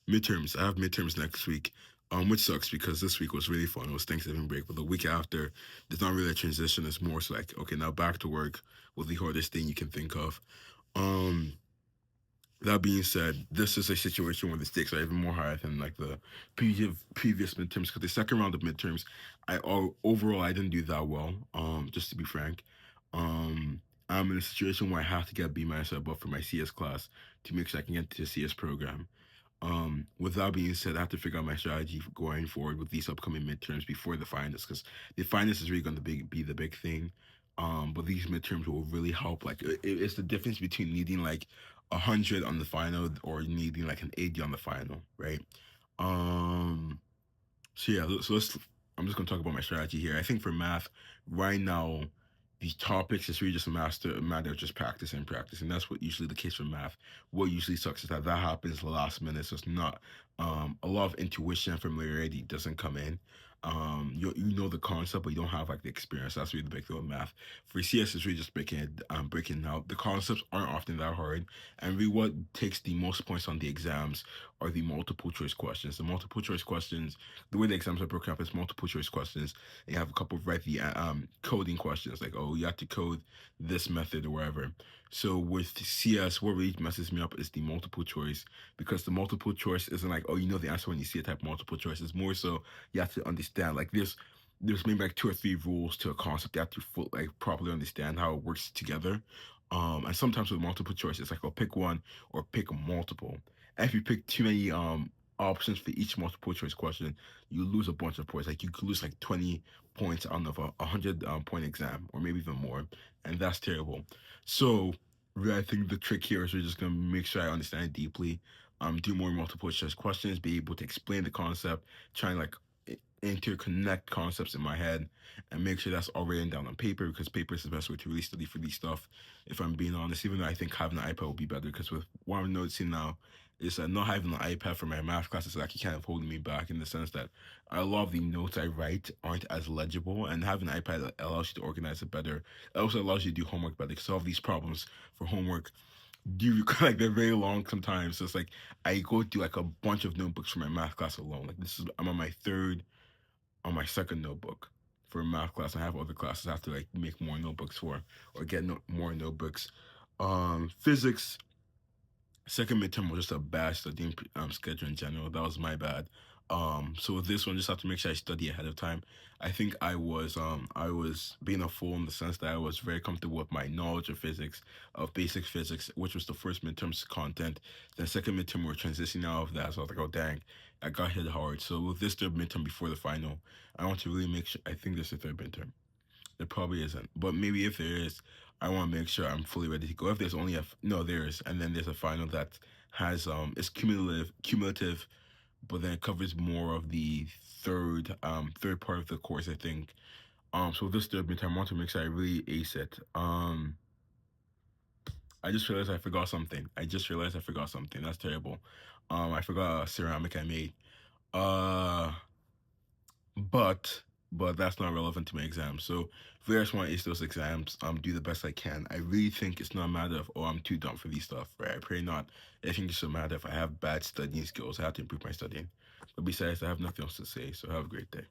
Midterms. I have midterms next week. Which sucks because this week was really fun. It was Thanksgiving break, but the week after, there's not really a transition. It's more so like, okay, now back to work with the hardest thing you can think of. Um, that being said, this is a situation where the stakes are even more higher than like the previous midterms. Because the second round of midterms, overall I didn't do that well. Just to be frank, I'm in a situation where I have to get B minus or above for my CS class to make sure I can get to the CS program. With that being said, I have to figure out my strategy for going forward with these upcoming midterms before the finals, because the finals is really going to be the big thing. But these midterms will really help. Like it's the difference between needing like 100 on the final or needing like an 80 on the final, right? Um, so yeah, so let's. I'm just gonna talk about my strategy here. I think for math, right now, these topics is really just a matter of just practice and practice, and that's what usually the case for math. What usually sucks is that happens the last minute, so it's not a lot of intuition and familiarity doesn't come in. You know the concept, but you don't have like the experience. That's really the big thing with math. For CS, it's really just breaking it out. The concepts aren't often that hard, and really what takes the most points on the exams are the multiple choice questions. The multiple choice questions, the way the exams are broken up is multiple choice questions. You have a couple of the coding questions, like, oh, you have to code this method or whatever. So with CS, what really messes me up is the multiple choice, because the multiple choice isn't like, oh, you know the answer when you see a type of multiple choice. It's more so you have to understand, like, there's maybe like two or three rules to a concept. You have to like properly understand how it works together. And sometimes with multiple choice, it's like, oh, pick one or pick multiple. And if you pick too many options for each multiple choice question, you lose a bunch of points. Like you could lose like 20 points out of a 100 point exam, or maybe even more, and that's terrible. So really, I think the trick here is we're just gonna make sure I understand it deeply. Do more multiple choice questions, be able to explain the concept, try and like interconnect concepts in my head, and make sure that's all written down on paper, because paper is the best way to really study for these stuff. If I'm being honest, even though I think having an iPad will be better, because with what I'm noticing now is that not having an iPad for my math classes is actually kind of holding me back, in the sense that a lot of the notes I write aren't as legible, and having an iPad allows you to organize it better. It also allows you to do homework better. Solve these problems for homework do like they're very long sometimes. So it's like I go through like a bunch of notebooks for my math class alone. Like this is I'm on my second notebook for math class. I have other classes I have to like make more notebooks for, or get more notebooks. Physics second midterm was just a bad studying schedule in general. That was my bad. So with this one, just have to make sure I study ahead of time. I think I was being a fool in the sense that I was very comfortable with my knowledge of physics, of basic physics, which was the first midterm's content. Then second midterm we're transitioning out of that. So I was like, oh dang, I got hit hard. So with this third midterm before the final, I want to really make sure. I think there's a third midterm. There probably isn't, but maybe if there is, I want to make sure I'm fully ready to go. If there's only no, there is, and then there's a final that has is cumulative, but then it covers more of the third part of the course, I think. So this third midterm, I want to make sure I really ace it. I just realized I forgot something. I just realized I forgot something. That's terrible. I forgot a ceramic I made. Uh, but that's not relevant to my exam. So if I just want to ace those exams, do the best I can. I really think it's not a matter of, oh, I'm too dumb for these stuff, right? I pray not. I think it's a matter of I have bad studying skills. I have to improve my studying. But besides, I have nothing else to say. So have a great day.